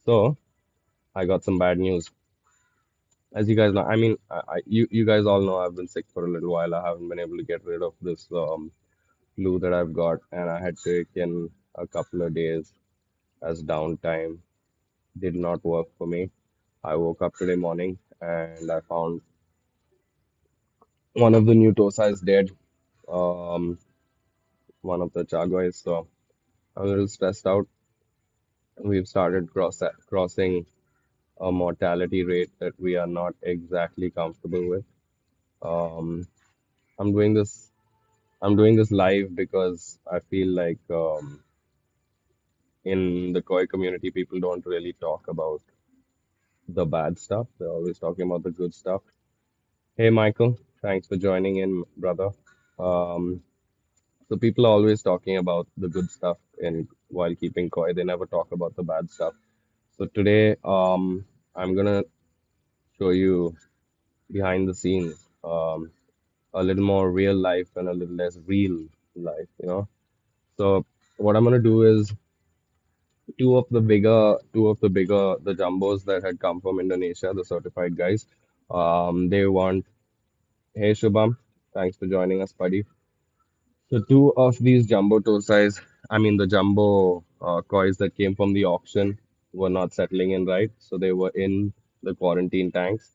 So I got some bad news. As you guys know, you guys all know I've been sick for a little while. I haven't been able to get rid of this flu that I've got, and I had taken a couple of days as downtime. Did not work for me. I woke up today morning and I found one of the new Tosa is dead. Um, one of the Chagois. So I'm a little stressed out. We've started crossing a mortality rate that we are not exactly comfortable with. Um, I'm doing this. I'm doing this live because I feel like in the koi community, people don't really talk about the bad stuff. They're always talking about the good stuff. Hey, Michael, thanks for joining in, brother. Um, so people are always talking about the good stuff in while keeping koi. They never talk about the bad stuff. So today, I'm gonna show you behind the scenes, a little more real life and a little less real life, you know. So what I'm gonna do is the jumbos that had come from Indonesia, the certified guys. They want, hey Shubham, thanks for joining us, buddy. So two of these jumbo toe size, the jumbo kois that came from the auction were not settling in right, so they were in the quarantine tanks.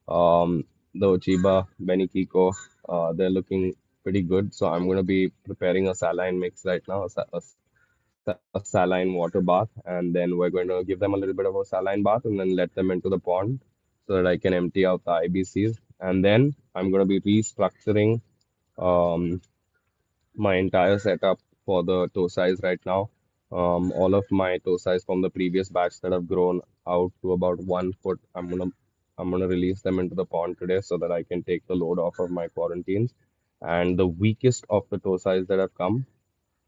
The Ochiba, Benikiko, they're looking pretty good. So I'm going to be preparing a saline mix right now, a saline water bath, and then we're going to give them a little bit of a saline bath and then let them into the pond so that I can empty out the IBCs. And then I'm going to be restructuring um, my entire setup for the toe size right now. All of my toe size from the previous batch that have grown out to about 1 foot, I'm gonna release them into the pond today so that I can take the load off of my quarantines. And the weakest of the toe size that have come,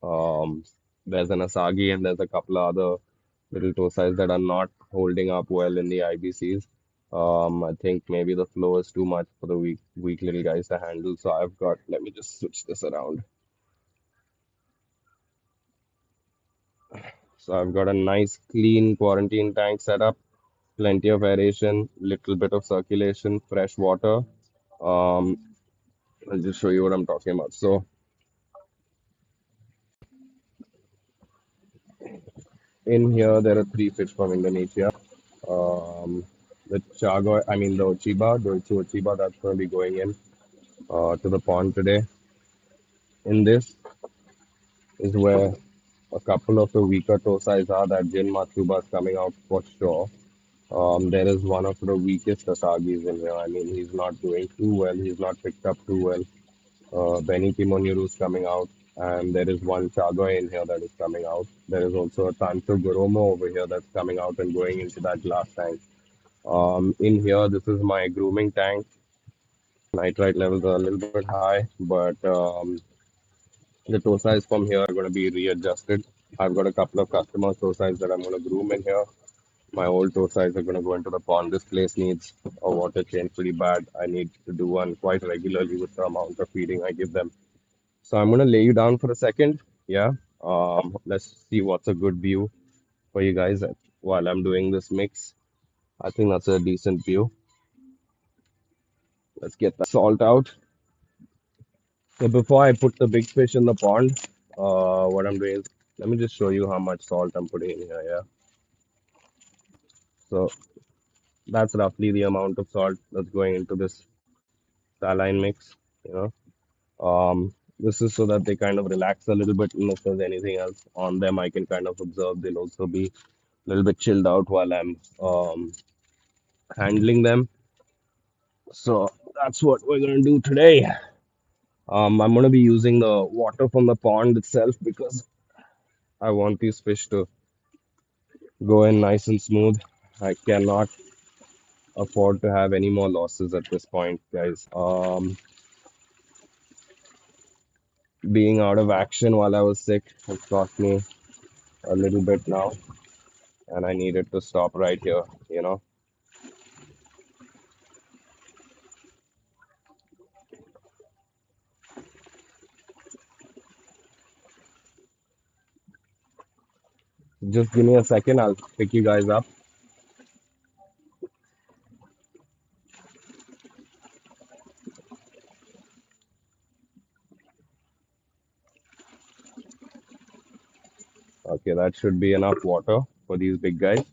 um, there's an Asagi and there's a couple of other little toe size that are not holding up well in the IBCs. I think maybe the flow is too much for the weak little guys to handle. So let me just switch this around. So I've got a nice clean quarantine tank set up, plenty of aeration, little bit of circulation, fresh water. Um, I'll just show you what I'm talking about. So in here there are three fish from Indonesia. Um, the Chago, the Ochiba, the Ochiba that's going to be going in to the pond today. In this is where a couple of the weaker toe size are that Jin Matsuba is coming out for sure. There is one of the weakest Asagis in here. He's not doing too well. He's not picked up too well. Benny Kimoniru is coming out, and there is one Chagoy in here that is coming out. There is also a Tancho Goromo over here that's coming out and going into that glass tank. In here, this is my grooming tank. Nitrite levels are a little bit high, but the toe size from here are going to be readjusted. I've got a couple of customer toe size that I'm going to groom in here. My old toe size are going to go into the pond. This place needs a water change pretty bad. I need to do one quite regularly with the amount of feeding I give them. So I'm going to lay you down for a second. Yeah. Let's see what's a good view for you guys while I'm doing this mix. I think that's a decent view. Let's get that salt out. So before I put the big fish in the pond, what I'm doing is let me just show you how much salt I'm putting in here. Yeah. So that's roughly the amount of salt that's going into this saline mix. You know. This is so that they kind of relax a little bit, and if there's anything else on them, I can kind of observe. They'll also be a little bit chilled out while I'm handling them. So that's what we're gonna do today. I'm gonna be using the water from the pond itself because I want these fish to go in nice and smooth. I cannot afford to have any more losses at this point, guys. Being out of action while I was sick has cost me a little bit now, and I needed to stop right here, you know. Just give me a second, I'll pick you guys up. Okay, that should be enough water for these big guys.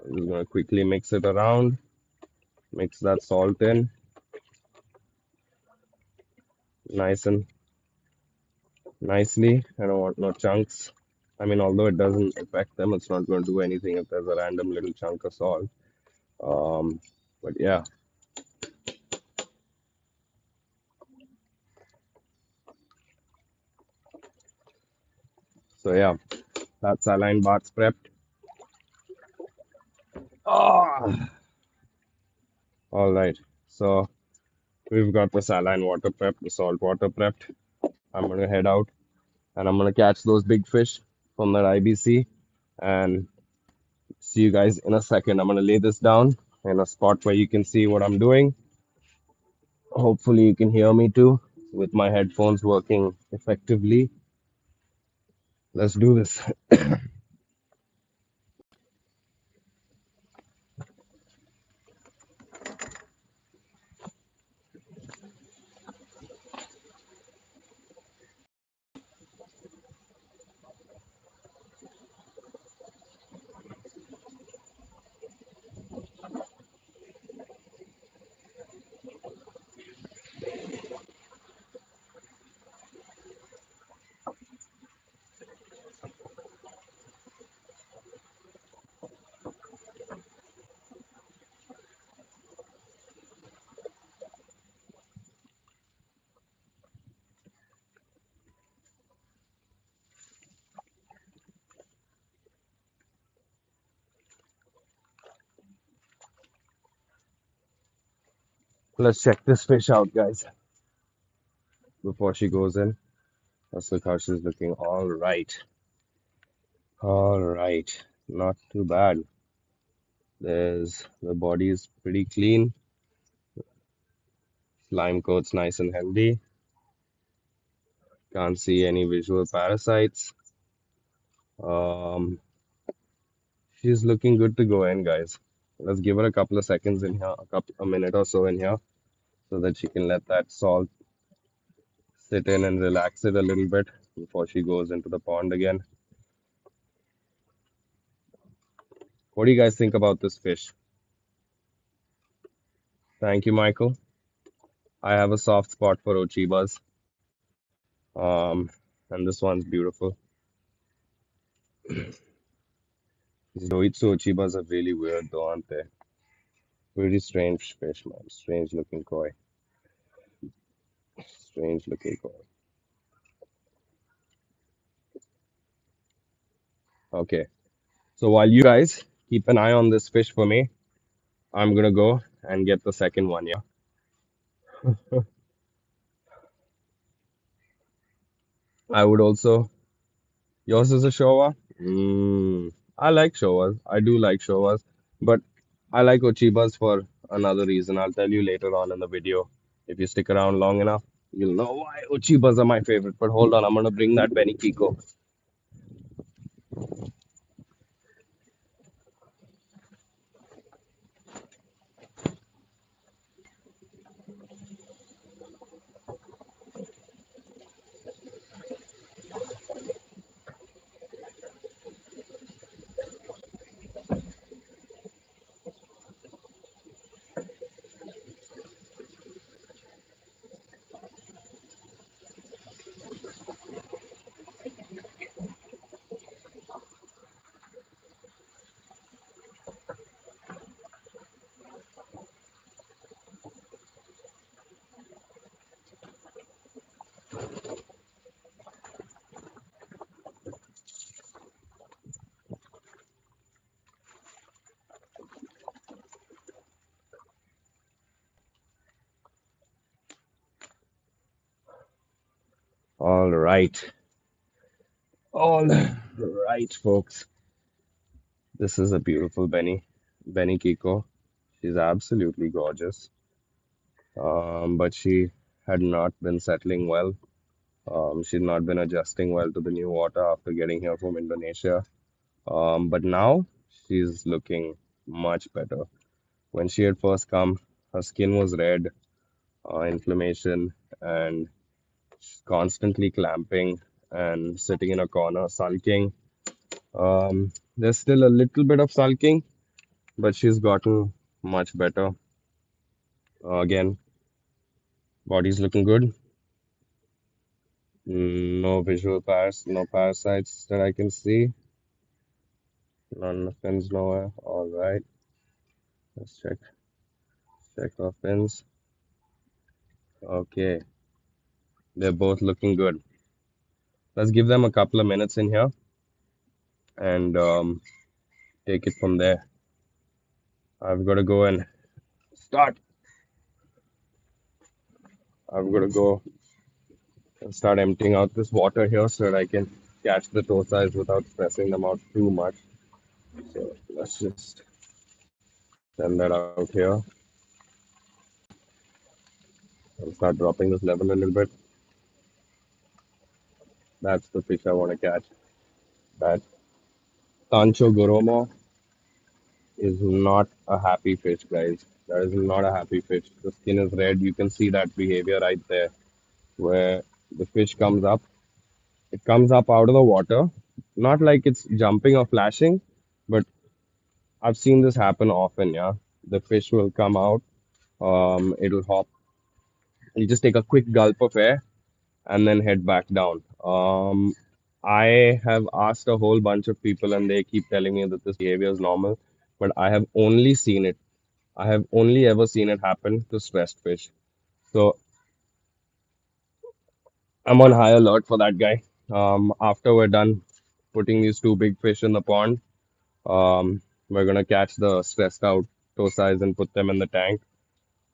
I'm gonna quickly mix it around, mix that salt in, nice and nicely. I don't want no chunks. I mean, although it doesn't affect them, it's not going to do anything if there's a random little chunk of salt. Um, but yeah, so yeah, that's saline baths prepped. Ah, all right. So we've got the saline water prepped, the salt water prepped. I'm gonna head out and I'm gonna catch those big fish from that IBC and see you guys in a second. I'm gonna lay this down in a spot where you can see what I'm doing. Hopefully you can hear me too with my headphones working effectively. Let's do this. Let's check this fish out, guys, before she goes in. Let's look how she's looking. All right. All right. Not too bad. The body is pretty clean. Slime coat's nice and healthy. Can't see any visual parasites. Um, she's looking good to go in, guys. Let's give her a couple of seconds in here, a minute or so in here, so that she can let that salt sit in and relax it a little bit before she goes into the pond again. What do you guys think about this fish? Thank you, Michael. I have a soft spot for Ochibas. Um, and this one's beautiful. These Doitsu Ochibas are really weird though, aren't they? Pretty strange fish, man. Strange looking koi. Strange looking koi. Okay. So while you guys keep an eye on this fish for me, I'm gonna go and get the second one, yeah? I would also. Yours is a Showa? I like Showas. I do like Showas, but I like Ochibas for another reason. I'll tell you later on in the video. If you stick around long enough, you'll know why Ochibas are my favorite. But hold on, I'm gonna bring that Benny Kiko. All right. All right, folks. This is a beautiful Benny Kiko. She's absolutely gorgeous. But she had not been settling well. She'd not been adjusting well to the new water after getting here from Indonesia. But now she's looking much better. When she had first come, her skin was red, inflammation, and constantly clamping. and sitting in a corner sulking. There's still a little bit of sulking, but she's gotten much better. Again, body's looking good. No no parasites that I can see. None of fins nowhere. All right, let's check our fins. Okay, they're both looking good. Let's give them a couple of minutes in here and take it from there. I've got to go and start. I've got to go and start emptying out this water here so that I can catch the size without stressing them out too much. So let's just send that out here and start dropping this level a little bit. That's the fish I want to catch. That Tancho Goromo is not a happy fish, guys. That is not a happy fish. The skin is red. You can see that behavior right there, where the fish comes up. It comes up out of the water, not like it's jumping or flashing, but I've seen this happen often. Yeah, the fish will come out. It'll hop. You just take a quick gulp of air and then head back down. I have asked a whole bunch of people, and they keep telling me that this behavior is normal, but I have only seen it. I have only ever seen it happen to stressed fish. So I'm on high alert for that guy. After we're done putting these two big fish in the pond, we're gonna catch the stressed out size and put them in the tank,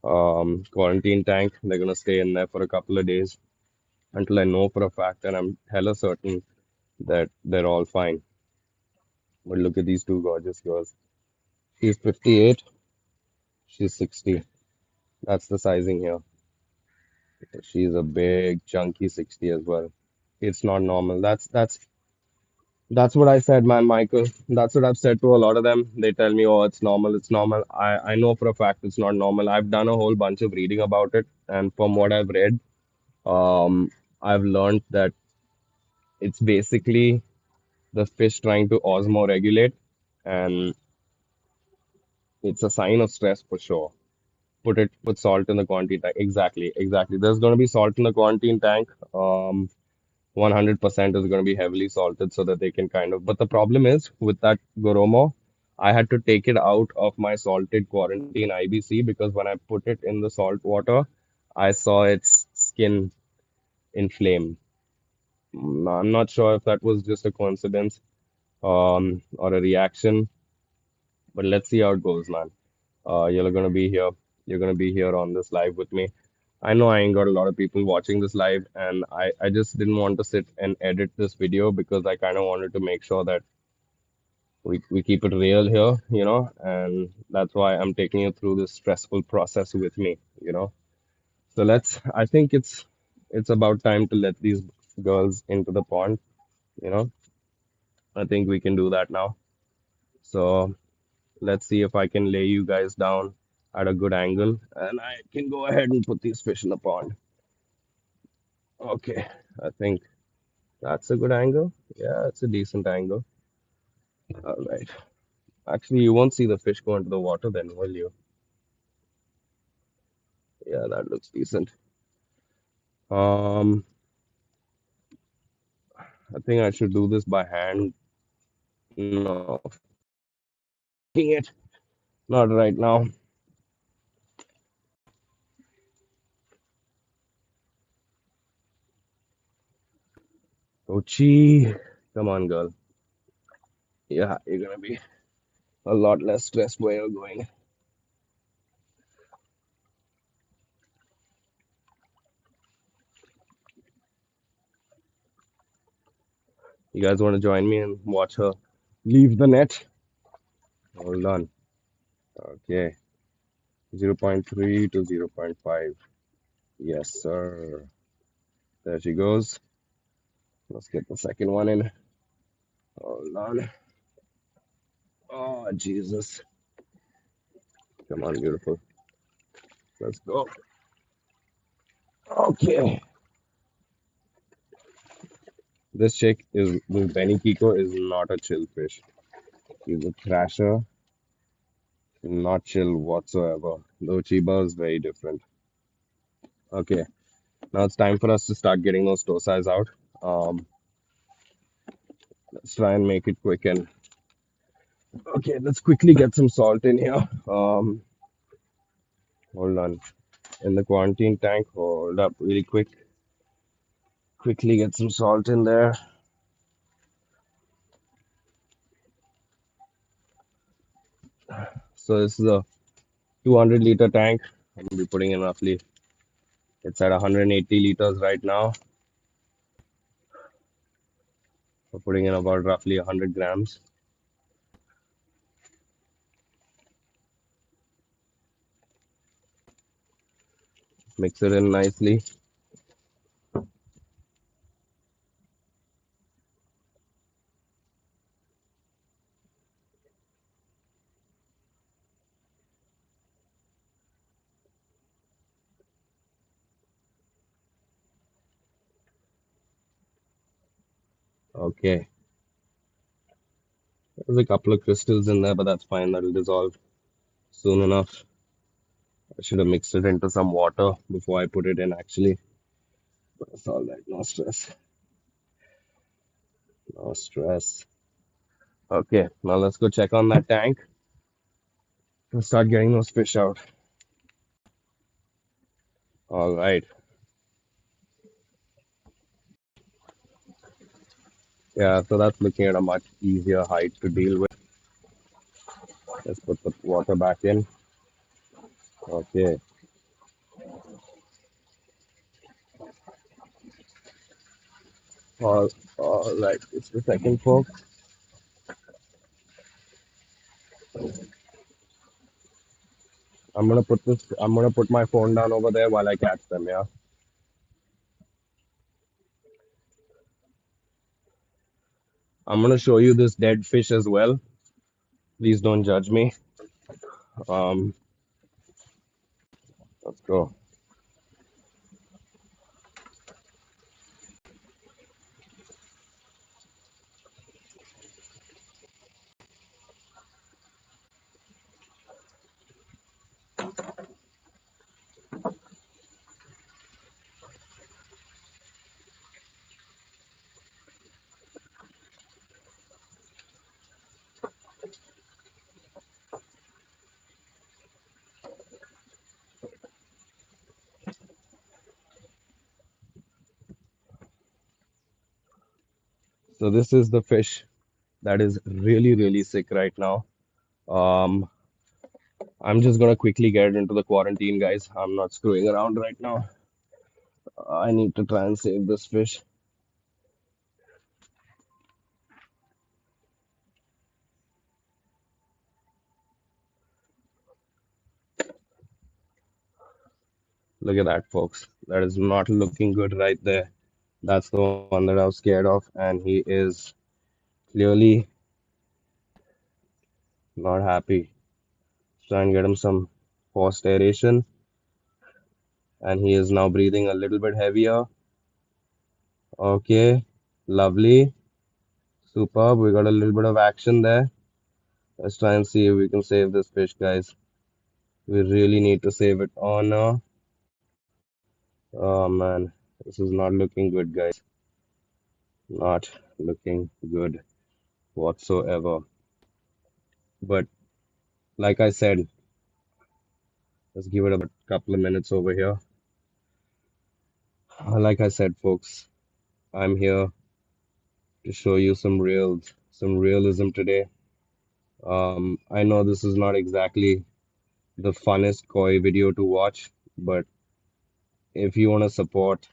quarantine tank. They're gonna stay in there for a couple of days until I know for a fact and I'm hella certain that they're all fine. But look at these two gorgeous girls. She's 58, she's 60. That's the sizing here. She's a big, chunky 60 as well. It's not normal. That's what I said, man, Michael. That's what I've said to a lot of them. They tell me, oh, it's normal, it's normal. I know for a fact it's not normal. I've done a whole bunch of reading about it, and from what I've read, um, I've learned that it's basically the fish trying to osmoregulate, and it's a sign of stress for sure. Put salt in the quarantine tank. Exactly, exactly. There's going to be salt in the quarantine tank. 100% is going to be heavily salted so that they can kind of. But the problem is with that Goromo, I had to take it out of my salted quarantine IBC because when I put it in the salt water, I saw its skin inflame. I'm not sure if that was just a coincidence or a reaction, but let's see how it goes, man. You're gonna be here. You're gonna be here on this live with me. I know I ain't got a lot of people watching this live, and I just didn't want to sit and edit this video because I kind of wanted to make sure that we keep it real here, and that's why I'm taking you through this stressful process with me. So I think it's about time to let these girls into the pond, you know. I think we can do that now. So let's see if I can lay you guys down at a good angle and I can go ahead and put these fish in the pond. Okay, I think that's a good angle. Yeah, it's a decent angle. All right. Actually, you won't see the fish go into the water then, will you? Yeah, that looks decent. Um, I think I should do this by hand. No, faking it. Not right now. Ochi, come on, girl. Yeah, you're gonna be a lot less stressed where you're going. You guys want to join me and watch her leave the net? Hold on. Okay. Zero point 0.3 to zero point 0.5. Yes, sir. There she goes. Let's get the second one in. Hold on. Oh, Jesus. Come on, beautiful. Let's go. Okay. This chick is this Benny Kiko is not a chill fish. He's a thrasher, not chill whatsoever. The Ochiba is very different. Okay, now it's time for us to start getting those tosais out. Let's try and make it quick and okay, let's quickly get some salt in here. Hold on. In the quarantine tank, hold up really quick. Quickly get some salt in there. So this is a 200-liter tank. I'm gonna be putting in roughly, it's at 180 liters right now. We're putting in about roughly 100 grams. Mix it in nicely. Okay. There's a couple of crystals in there, but that's fine. That'll dissolve soon enough. I should have mixed it into some water before I put it in, actually. But it's all right. No stress. No stress. Okay. Now let's go check on that tank and start getting those fish out. All right. Yeah, so that's looking at a much easier height to deal with. Let's put the water back in. Okay. All, all right. Just a second, folks. I'm gonna put my phone down over there while I catch them, yeah. I'm gonna show you this dead fish as well. Please don't judge me. Um, let's go. So this is the fish that is really, really sick right now. Um, I'm just gonna quickly get it into the quarantine, guys. I'm not screwing around right now. I need to try and save this fish. Look at that, folks. That is not looking good right there. That's the one that I was scared of, and he is clearly not happy. Try and get him some forced aeration, and he is now breathing a little bit heavier. Okay, lovely, superb. We got a little bit of action there. Let's try and see if we can save this fish, guys. We really need to save it. Oh no. Oh man, this is not looking good, guys. Not looking good whatsoever. But like I said, let's give it a couple of minutes over here. Like I said, folks, I'm here to show you some realism today. I know this is not exactly the funnest koi video to watch, but if you want to support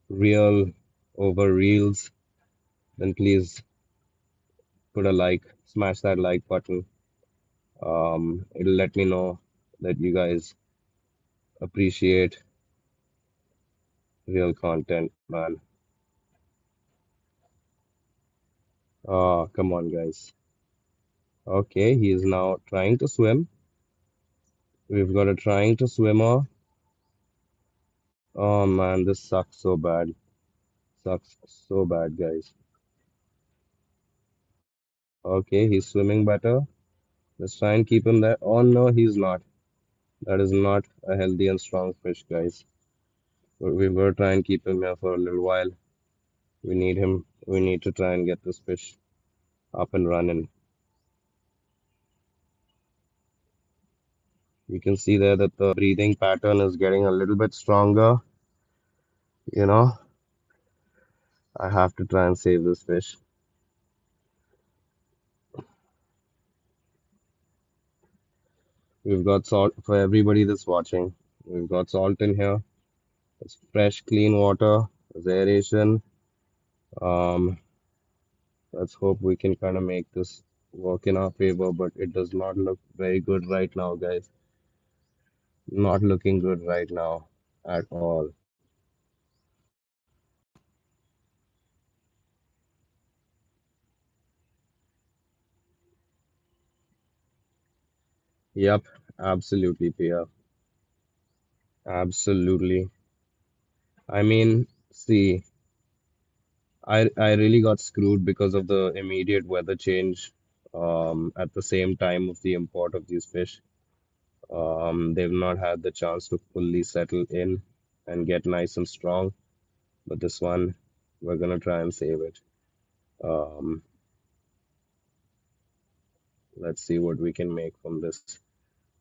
real over reels, then please put a like, smash that like button. It'll let me know that you guys appreciate real content, man. Oh, come on, guys. Okay, he is now trying to swim. We've got a trying to swimmer. Oh man, this sucks so bad. Sucks so bad, guys. Okay, he's swimming better. Let's try and keep him there. Oh no, he's not. That is not a healthy and strong fish, guys. But we were trying to keep him here for a little while. We need him. We need to try and get this fish up and running. You can see there that the breathing pattern is getting a little bit stronger. You know, I have to try and save this fish. We've got salt for everybody that's watching. We've got salt in here. It's fresh, clean water. There's aeration. Um, let's hope we can kind of make this work in our favor, but it does not look very good right now, guys. Not looking good right now at all. Yep, absolutely, Pia. Absolutely. I mean, see, I really got screwed because of the immediate weather change at the same time of the import of these fish. They've not had the chance to fully settle in and get nice and strong. But this one, we're gonna try and save it. Um, let's see what we can make from this.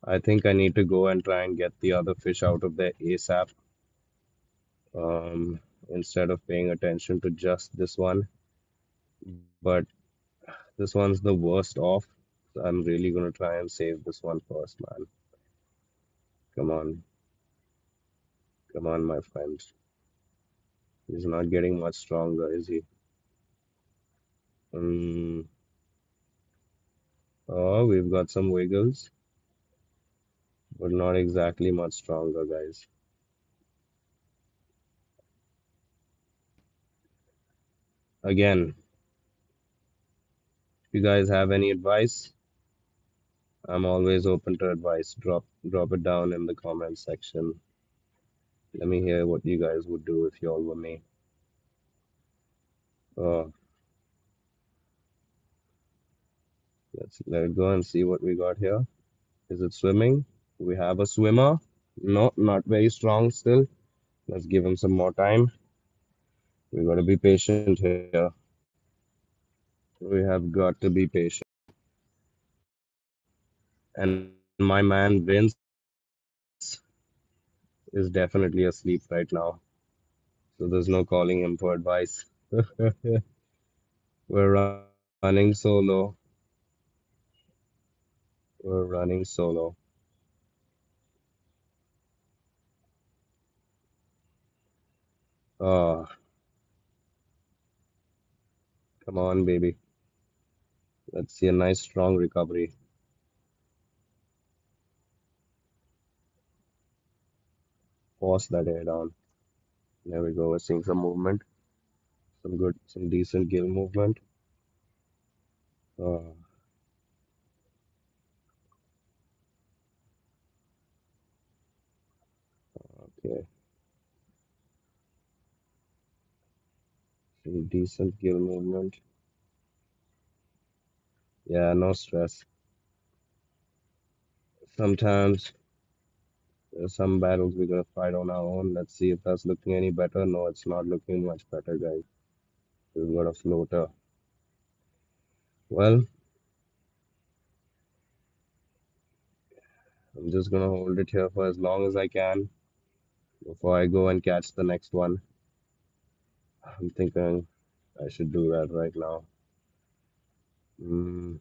I think I need to go and try and get the other fish out of there ASAP, instead of paying attention to just this one. But this one's the worst off. So I'm really gonna try and save this one first, man. Come on, come on, my friend. He's not getting much stronger, is he? Mm. Oh, we've got some wiggles, but not exactly much stronger, guys. Again, if you guys have any advice, I'm always open to advice. Drop it down in the comment section. Let me hear what you guys would do if y'all were me. Oh, let's let it go and see what we got here. Is it swimming? We have a swimmer. No, not very strong still. Let's give him some more time. We got to be patient here. We have got to be patient. And my man Vince is definitely asleep right now. So there's no calling him for advice. We're running solo. We're running solo. Oh, come on, baby. Let's see a nice strong recovery. Force that air down. There we go. We're seeing some movement. Some decent gill movement. Oh, okay. Some decent gill movement. Yeah, no stress. Sometimes there's some battles we gotta fight on our own. Let's see if that's looking any better. No, it's not looking much better, guys. We've got a floater. Well, I'm just gonna hold it here for as long as I can before I go and catch the next one. I'm thinking I should do that right now. Mm,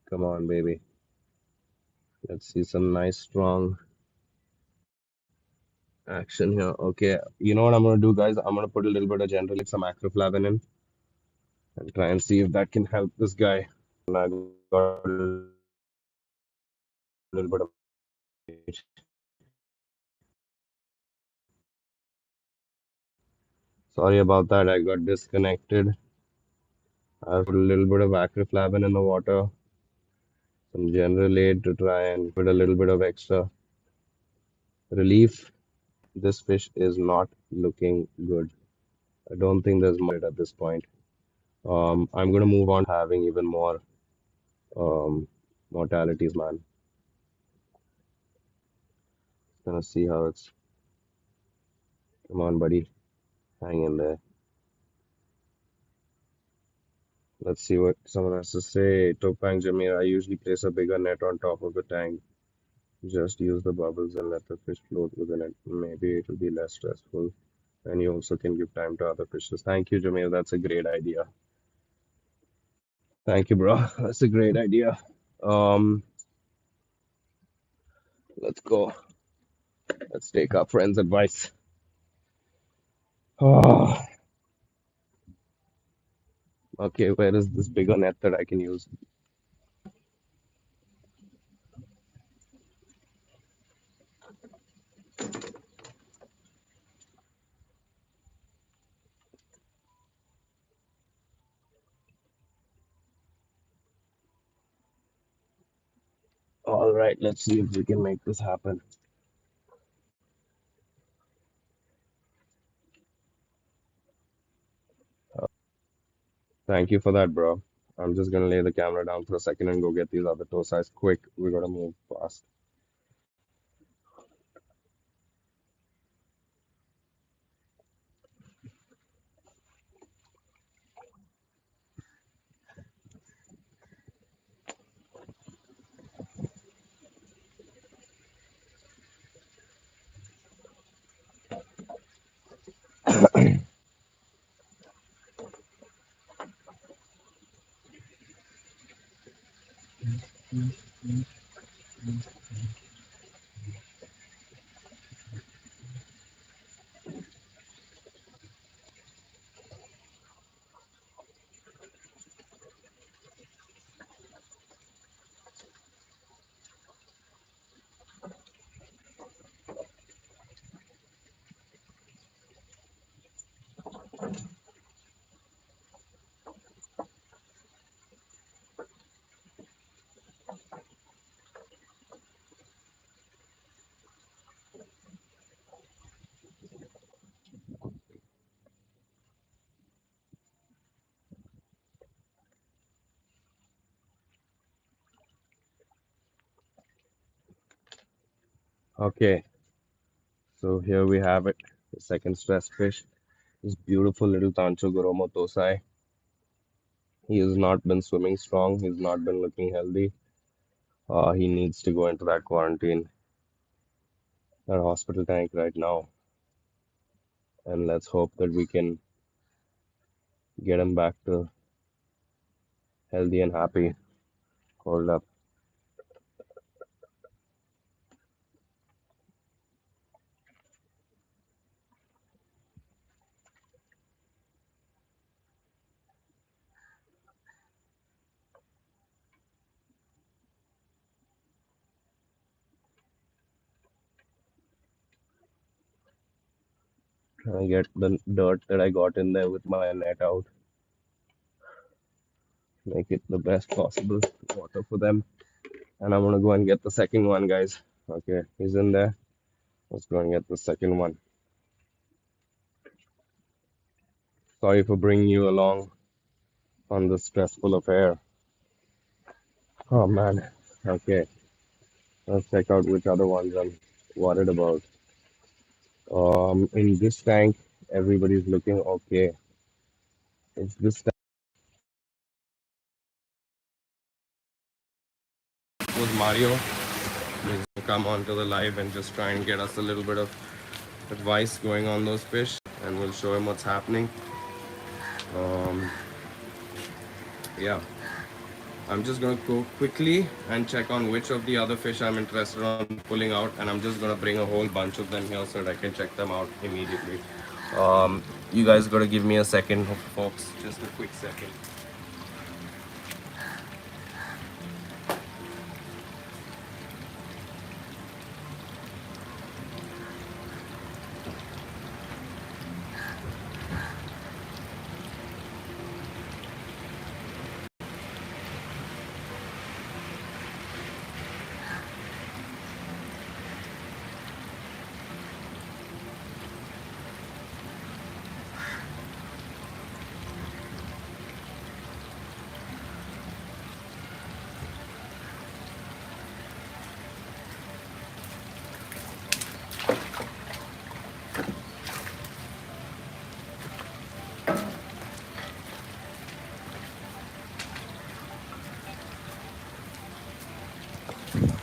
come on, baby. Let's see some nice strong action here. Okay, you know what I'm gonna do, guys? I'm gonna put a little bit of general, some acroflavin in, and try and see if that can help this guy. And I got a little bit of sorry about that. I got disconnected. I'll put a little bit of acroflavin in the water, some general aid to try and put a little bit of extra. Relief, this fish is not looking good. I don't think there's much at this point. I'm gonna move on having even more um, mortalities, man. Gonna see how it's. Come on, buddy, hang in there. Let's see what someone has to say. Topang Jameer, I usually place a bigger net on top of the tank. Just use the bubbles and let the fish float within it. Maybe it will be less stressful. And you also can give time to other fishes. Thank you, Jameer. That's a great idea. Thank you, bro. That's a great idea. Um, let's go. Let's take our friend's advice. Oh, okay, where is this bigger net that I can use? All right, let's see if we can make this happen. Thank you for that, bro. I'm just gonna lay the camera down for a second and go get these other toe size quick. We gotta move fast. Okay, so here we have it. The second stress fish. This beautiful little Tancho Goromo Tosai. He has not been swimming strong. He's not been looking healthy. He needs to go into that quarantine, that hospital tank right now. And let's hope that we can get him back to healthy and happy. Hold up. Trying to get the dirt that I got in there with my net out. Make it the best possible water for them. And I'm gonna go and get the second one, guys. Okay, he's in there. Let's go and get the second one. Sorry for bringing you along on this stressful affair. Oh man. Okay, let's check out which other ones I'm worried about. In this tank, everybody's looking okay. It's this tank was Mario. He's gonna come onto the live and just try and get us a little bit of advice going on those fish, and we'll show him what's happening. Um, yeah. I'm just gonna go quickly and check on which of the other fish I'm interested on pulling out, and I'm just gonna bring a whole bunch of them here so that I can check them out immediately. You guys gotta give me a second, folks, just a quick second.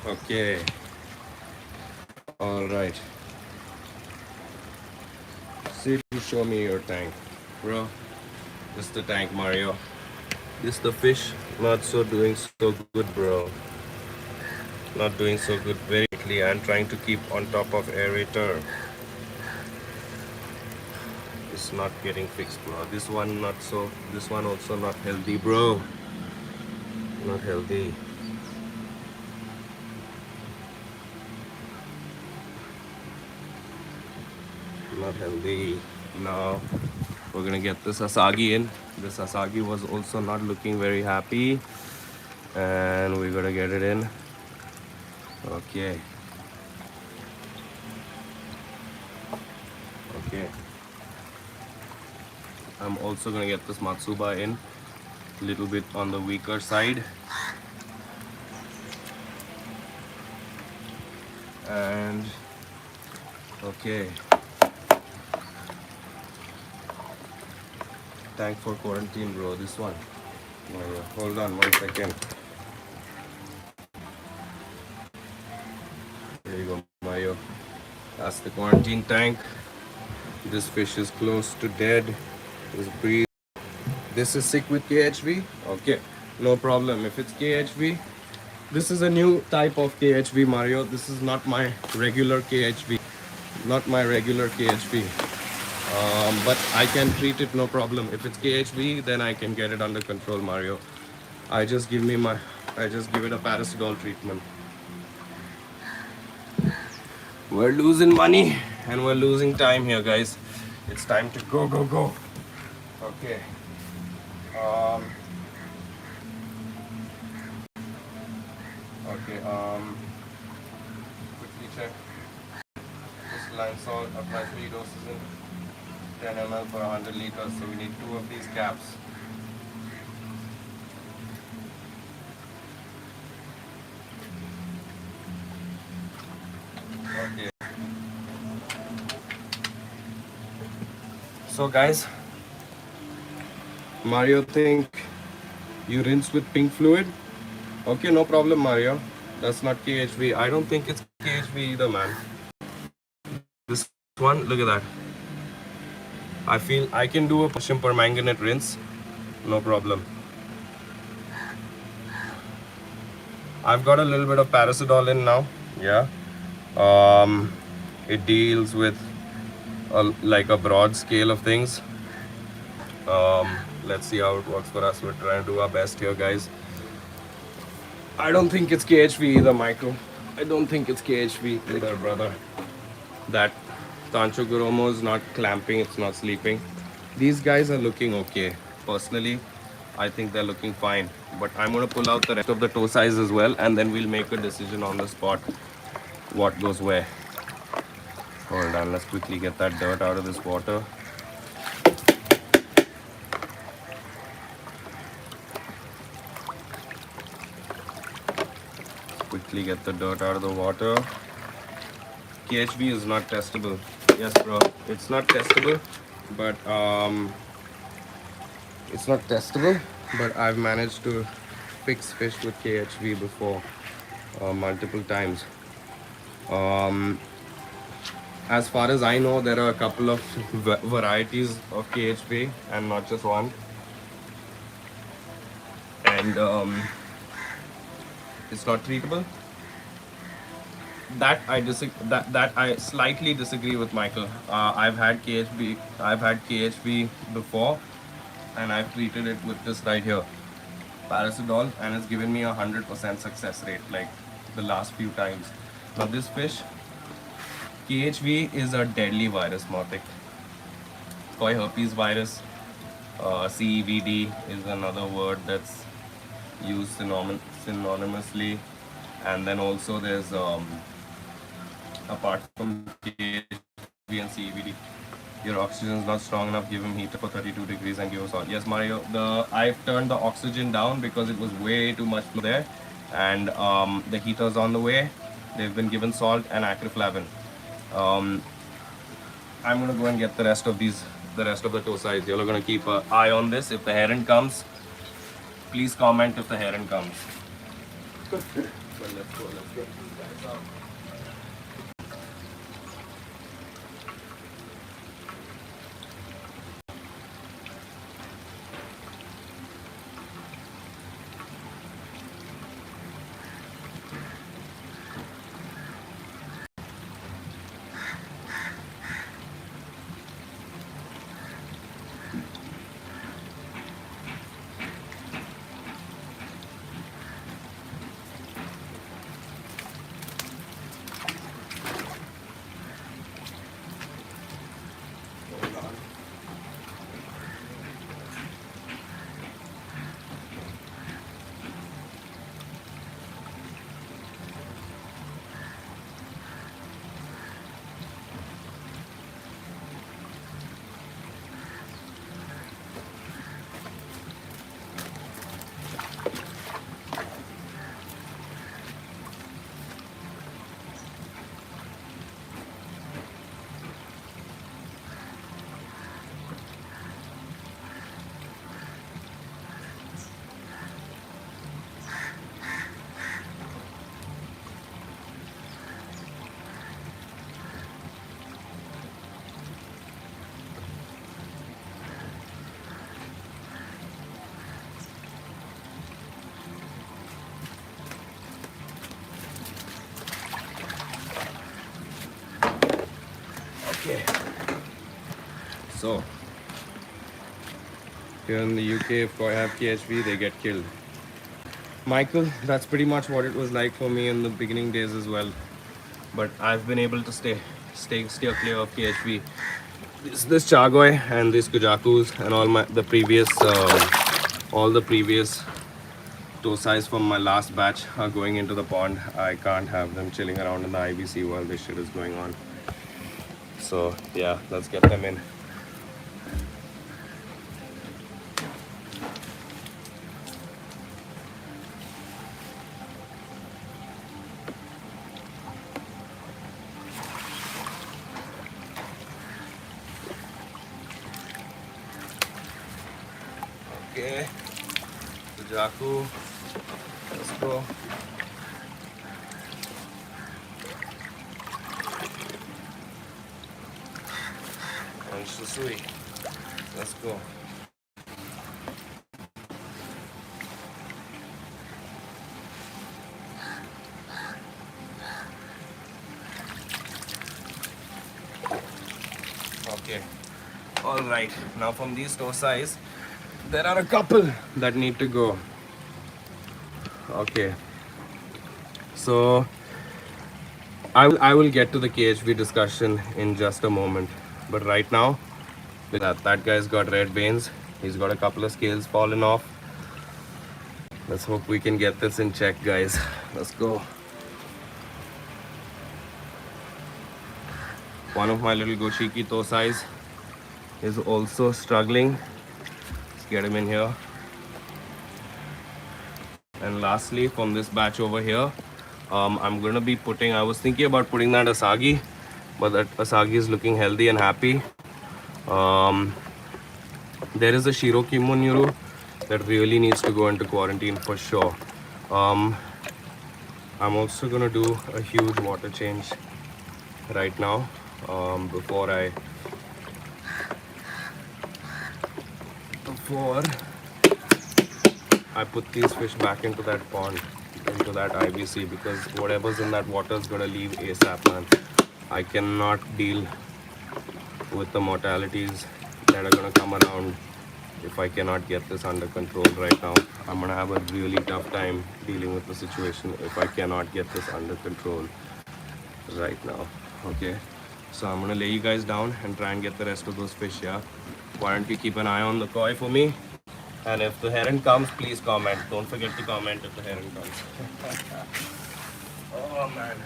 Okay. All right. See to show me your tank, bro. This is the tank, Mario. This the fish. Not so doing so good, bro. Not doing so good very quickly. I'm trying to keep on top of aerator. It's not getting fixed, bro. This one not so. This one also not healthy, bro. Not healthy. Not healthy. Now we're gonna get this Asagi in. This Asagi was also not looking very happy, and we're gonna get it in. Okay. Okay. I'm also gonna get this Matsuba in. Little bit on the weaker side. And okay. Thank for quarantine, bro. This one. Hold on 1 second. There you go, Mayo. That's the quarantine tank. This fish is close to dead. Just breathe. This is sick with KHV. Okay, no problem. If it's KHV, this is a new type of KHV, Mario. This is not my regular KHV. Not my regular KHV. But I can treat it no problem. If it's KHV, then I can get it under control, Mario. I just give it a paracetamol treatment. We're losing money and we're losing time here, guys. It's time to go, go, go. Okay. Um, okay. Quickly check. This line salt apply 3 doses in 10 ml for 100 liters. So we need 2 of these caps. Okay. So guys, Mario think you rinse with pink fluid. Okay, no problem, Mario. That's not KHV. I don't think it's KHV either, man. This one, look at that. I feel I can do a potassium permanganate rinse, no problem. I've got a little bit of paracetamol in now. Yeah. It deals with like a broad scale of things. Let's see how it works for us. We're trying to do our best here, guys. I don't think it's KHV either, Michael. I don't think it's KHV either, brother. That Tancho Guromo is not clamping, it's not sleeping. These guys are looking okay. Personally, I think they're looking fine. But I'm going to pull out the rest of the toe size as well, and then we'll make a decision on the spot what goes where. Hold on, let's quickly get that dirt out of this water. Quickly get the dirt out of the water. KHV is not testable. Yes, bro. It's not testable, but I've managed to fix fish with KHV before multiple times. As far as I know, there are a couple of varieties of KHV and not just one. And it's not treatable. That I slightly disagree with Michael. I've had KHV before, and I've treated it with this right here, paracetamol, and it's given me 100% success rate, like the last few times. Now this fish, KHV is a deadly virus, Mautic. Koi herpes virus, CEVD is another word that's used synonymously, and then also there's apart from KHV and CEVD, your oxygen is not strong enough. Give him heater for 32 degrees and give us all. Yes, Mario. I've turned the oxygen down because it was way too much flow there, and the heater's on the way. They've been given salt and acroflavin. I'm gonna go and get the rest of the toe size. You're gonna keep an eye on this. If the heron comes, please comment if the heron comes. But let's go. Let's get these guys out. Okay. So, here in the UK, if koi have KHV, they get killed. Michael, that's pretty much what it was like for me in the beginning days as well. But I've been able to steer clear of KHV. This Chagoi and this Kujakus and all the previous Tosais from my last batch are going into the pond. I can't have them chilling around in the IBC while this shit is going on. So yeah, let's get them in. Okay, Kujaku, let's go. And Shusui, let's go. Okay, all right. Now from these Tosais, there are a couple that need to go. Okay, so I will get to the KHV discussion in just a moment, but right now that guy's got red veins. He's got a couple of scales falling off. Let's hope we can get this in check, guys. Let's go. One of my little Goshiki Tosais is also struggling. Let's get him in here. And lastly, from this batch over here, I'm gonna be putting, I was thinking about putting that Asagi, but that Asagi is looking healthy and happy. There is a Shiroki Munuru that really needs to go into quarantine for sure. I'm also gonna do a huge water change right now before I put these fish back into that pond, into that IBC, because whatever's in that water is gonna leave ASAP, man. I cannot deal with the mortalities that are gonna come around if I cannot get this under control right now. I'm gonna have a really tough time dealing with the situation if I cannot get this under control right now. Okay, so I'm gonna lay you guys down and try and get the rest of those fish. Yeah, why don't you keep an eye on the koi for me? And if the heron comes, please comment. Don't forget to comment if the heron comes. Oh man.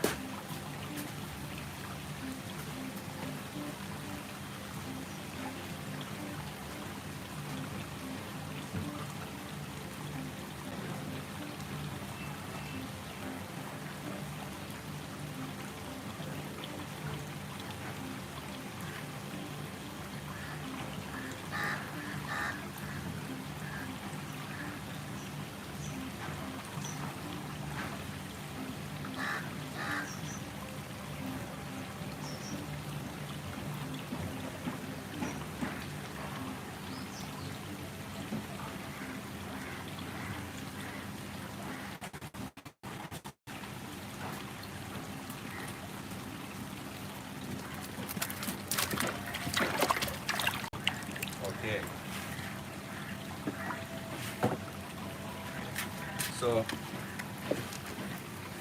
So,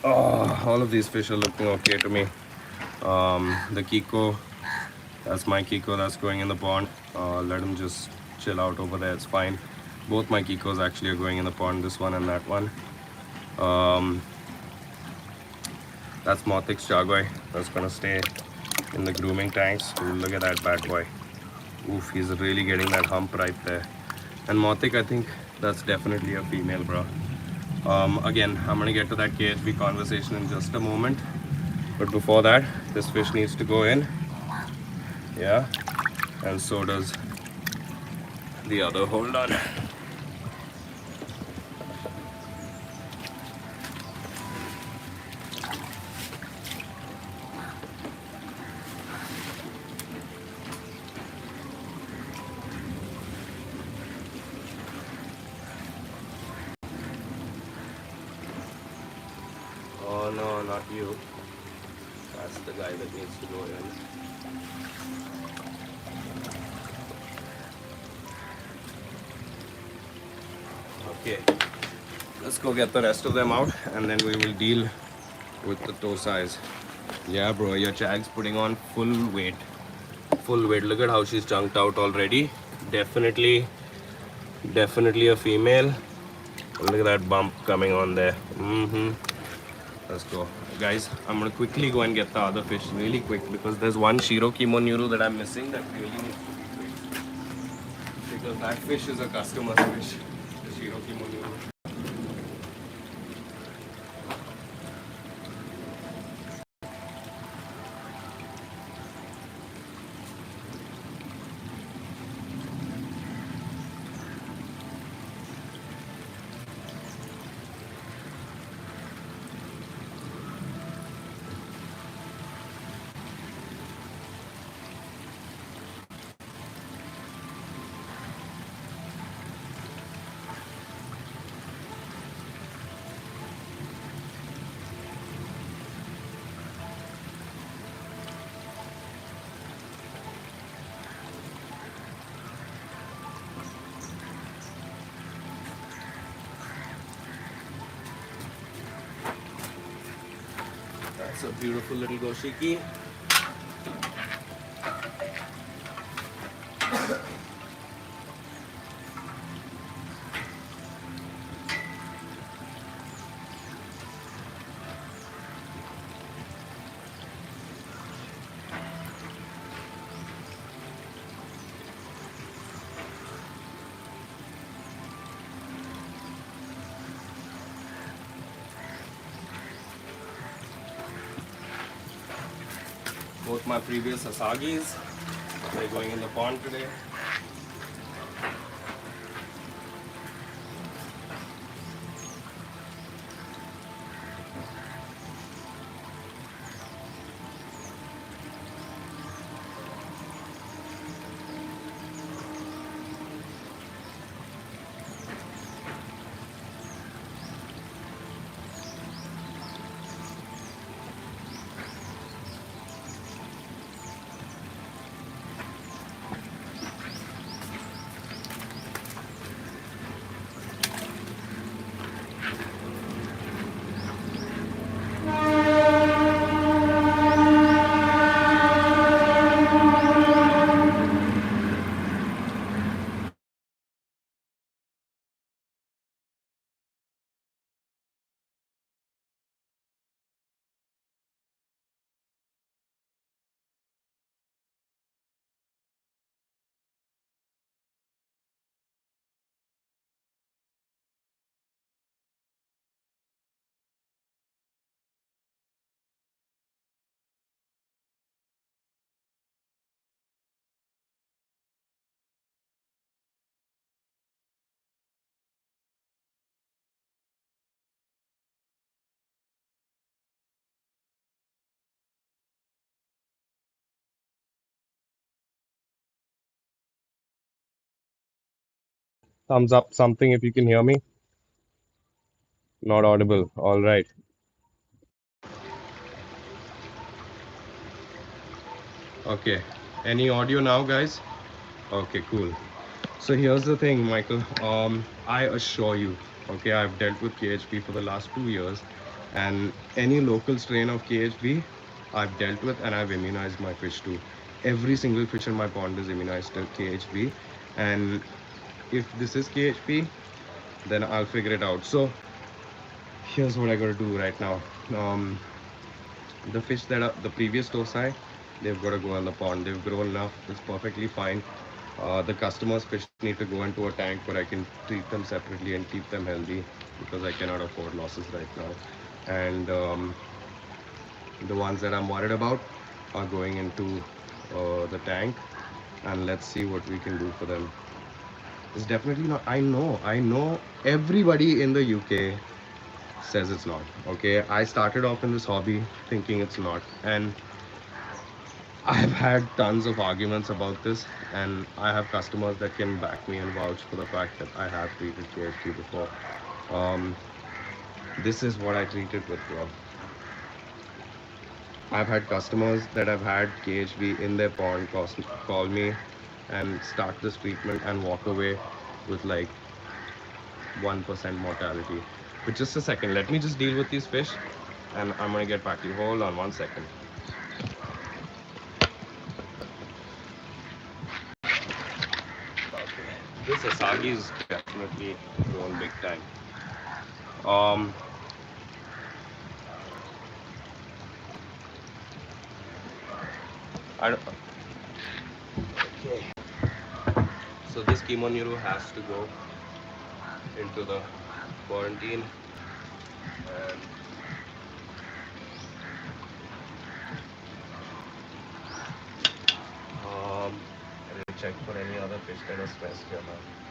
oh, all of these fish are looking okay to me. The Kiko, that's my Kiko that's going in the pond. Let him just chill out over there, it's fine. Both my Kikos actually are going in the pond, this one and that one. Um, that's Mothix Chagoi, that's gonna stay in the grooming tanks. Ooh, look at that bad boy. Oof, he's really getting that hump right there. And Mothik, I think that's definitely a female, bro. Again, I'm gonna get to that KHB conversation in just a moment. But before that, this fish needs to go in. Yeah, and so does the other. Hold on. Oh no, not you. That's the guy that needs to go in. Okay, let's go get the rest of them out and then we will deal with the toe size. Yeah, bro, your Chag's putting on full weight. Full weight. Look at how she's chunked out already. Definitely, definitely a female. Look at that bump coming on there. Let's go. Guys, I'm gonna quickly go and get the other fish really quick because there's one Shiro Kimonuru that I'm missing that really needs to be fixed. Because that fish is a customer's fish. The Shiro Kimonuru. That's a beautiful little Goshiki. Both my previous Asagis, they're going in the pond today. Thumbs up something if you can hear me. Not audible. All right. Okay. Any audio now, guys? Okay, cool. So here's the thing, Michael. I assure you, okay, I've dealt with KHP for the last 2 years, and any local strain of KHP I've dealt with, and I've immunized my fish too. Every single fish in my pond is immunized to KHP, and if this is KHP, then I'll figure it out. So here's what I gotta do right now. Um, the fish that are the previous tosai, they've got to go in the pond. They've grown enough. It's perfectly fine. The customers' fish need to go into a tank where I can treat them separately and keep them healthy because I cannot afford losses right now. And the ones that I'm worried about are going into the tank, and let's see what we can do for them. It's definitely not. I know everybody in the UK says it's not. Okay, I started off in this hobby thinking it's not, and I've had tons of arguments about this, and I have customers that can back me and vouch for the fact that I have treated KFC before. Um, this is what I treated with, bro. I've had customers that have had KHB in their pond call me and start this treatment and walk away with like 1% mortality. But just a second, let me just deal with these fish and I'm gonna get back to you. Hold on 1 second. Okay. This Asagi is definitely grown big time. Um, I don't, okay. So this Kimonuru has to go into the quarantine, and I will check for any other fish that are stressed here now.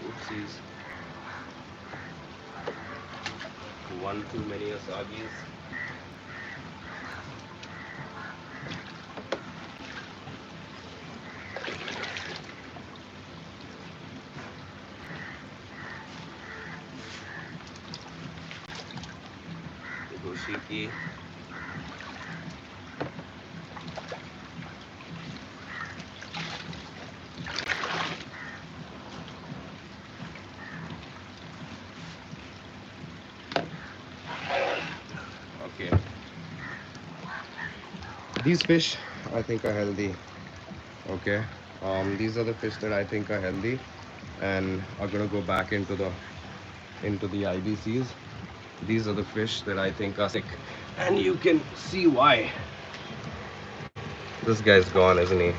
Oopsies. One too many Asagis. Goshiki. Okay. These fish I think are healthy. Okay. These are the fish that I think are healthy and are gonna go back into the IBCs. These are the fish that I think are sick, and you can see why. This guy's gone, isn't he?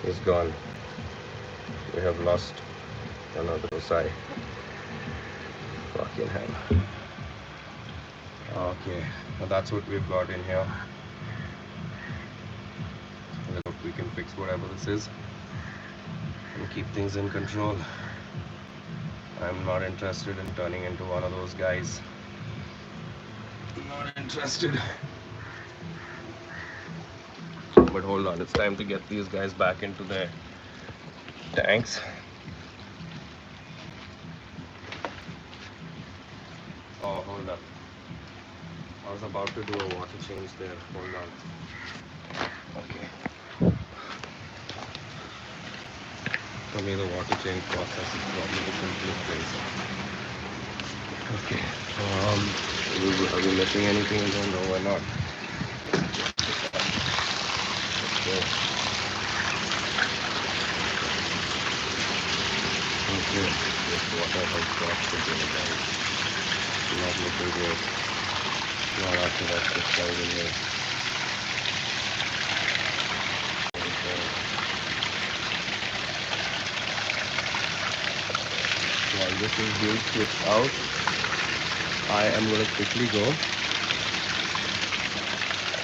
He's gone. We have lost another side. Fucking hell. Okay, well, that's what we've got in here. Let's hope we can fix whatever this is and keep things in control. I'm not interested in turning into one of those guys. Not interested. But hold on, it's time to get these guys back into their tanks. Oh, hold up. I was about to do a water change there. Hold on. Okay. For me, the water change process is probably the simplest thing. Okay. Are we missing anything again? No, we're not. Okay. Okay. This water has got to be again. Not looking good. Not after that just in here. Okay. While this is being switched out, I am going to quickly go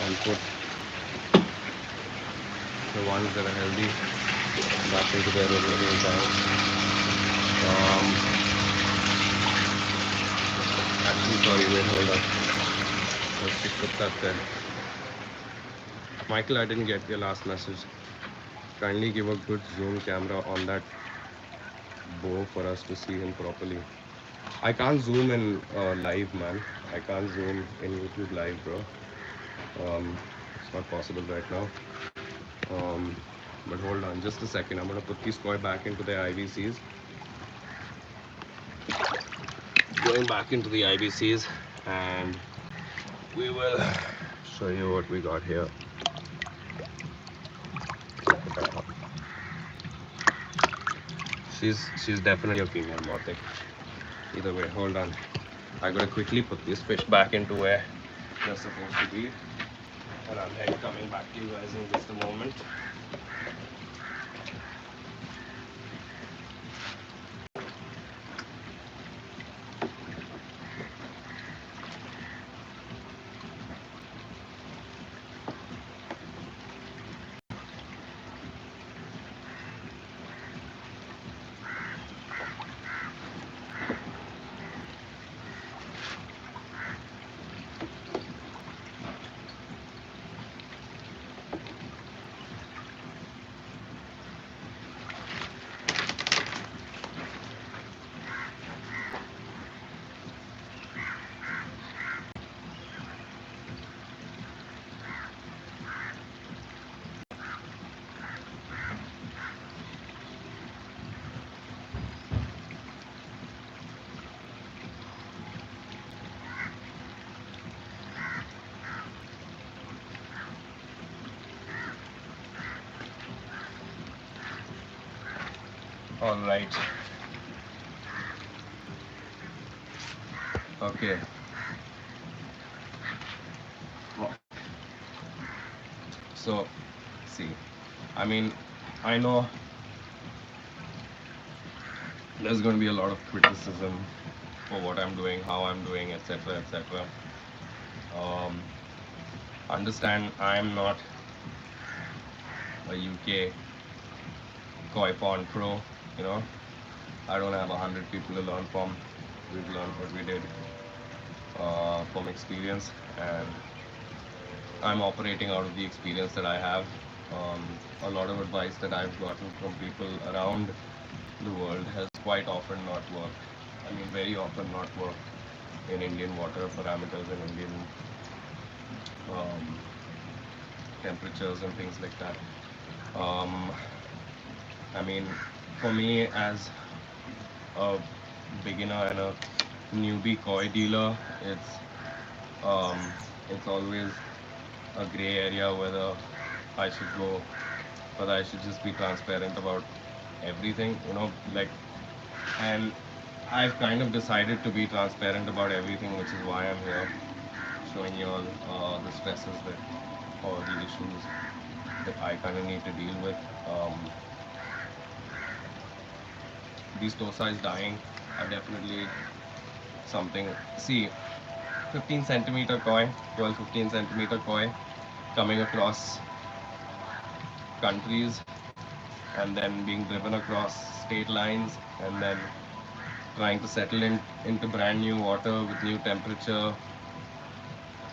and put the ones that are healthy back into there in the meantime. Actually, sorry, wait, hold on. Let's just put that there. Michael, I didn't get your last message. Kindly give a good zoom camera on that bow for us to see him properly. I can't zoom in live, man. I can't zoom in YouTube live, bro. It's not possible right now. Um, but hold on, just a second. I'm gonna put these koi back into the IBCs. Going back into the IBCs, and we will show you what we got here. She's definitely a female Motic. Either way, hold on. I gotta quickly put these fish back into where they're supposed to be, and I'm then coming back to you guys in just a moment. All right. Okay. So, see, I mean, I know there's going to be a lot of criticism for what I'm doing, how I'm doing, etc., etc. Um, Understand, I'm not a UK koi pond pro. You know, I don't have 100 people to learn from. We've learned what we did from experience, and I'm operating out of the experience that I have. Um, a lot of advice that I've gotten from people around the world has quite often not worked. I mean, very often not worked in Indian water parameters and Indian um, temperatures and things like that. Um, I mean, for me as a beginner and a newbie koi dealer, um, it's always a gray area whether I should go, whether I should just be transparent about everything, like, and I've kind of decided to be transparent about everything, which is why I'm here showing you all the stresses that or the issues that I kind of need to deal with. These size dying are definitely something. See, 15 centimeter koi, 12, 15 centimeter koi coming across countries and then being driven across state lines and then trying to settle into brand new water with new temperature.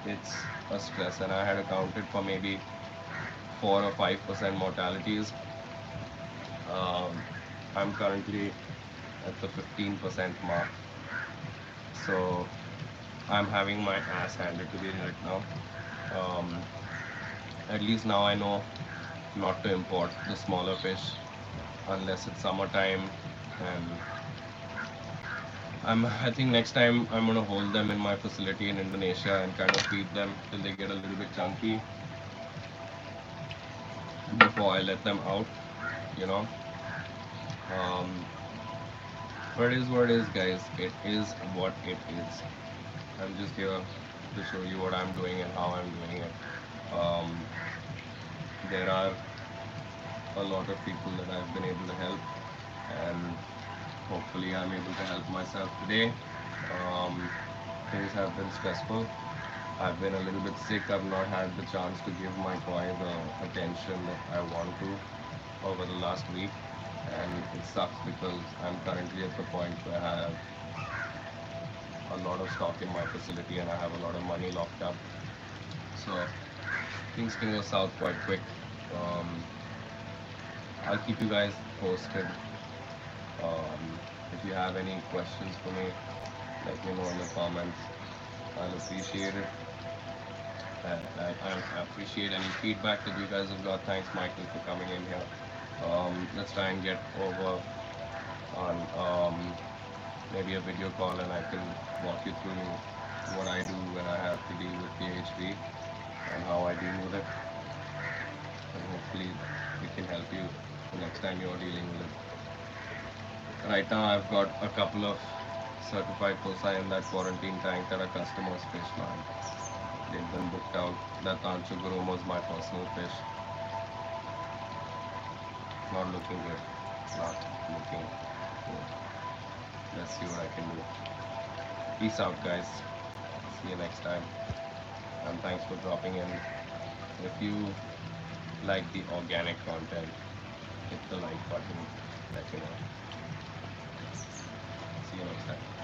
It's a stress, and I had accounted for maybe 4 or 5% mortalities. Um, I'm currently at the 15% mark, so I'm having my ass handed to me right now. Um, at least now I know not to import the smaller fish unless it's summertime, and I think next time I'm gonna hold them in my facility in Indonesia and kind of feed them till they get a little bit chunky before I let them out, you know. Um, but it is what it is, guys. It is what it is. I'm just here to show you what I'm doing and how I'm doing it. Um, there are a lot of people that I've been able to help, and hopefully I'm able to help myself today. Um, Things have been stressful. I've been a little bit sick. I've not had the chance to give my koi the attention that I want to. over the last week, and it sucks because I'm currently at the point where I have a lot of stock in my facility and I have a lot of money locked up. So things can go south quite quick. Um, I'll keep you guys posted. If you have any questions for me, let me know in the comments. I'll appreciate it. I appreciate any feedback that you guys have got. Thanks, Michael, for coming in here. Let's try and get over on maybe a video call and I can walk you through what I do when I have to deal with PHD and how I deal with it. And hopefully we can help you the next time you're dealing with it. Right now I've got a couple of certified foci in that quarantine tank that are customers fish, man. They've been booked out. That Tancho Gurumo is my personal fish. Not looking good. Not looking good. Let's see what I can do. Peace out, guys. See you next time. And thanks for dropping in. If you like the organic content, hit the like button. Let me know. See you next time.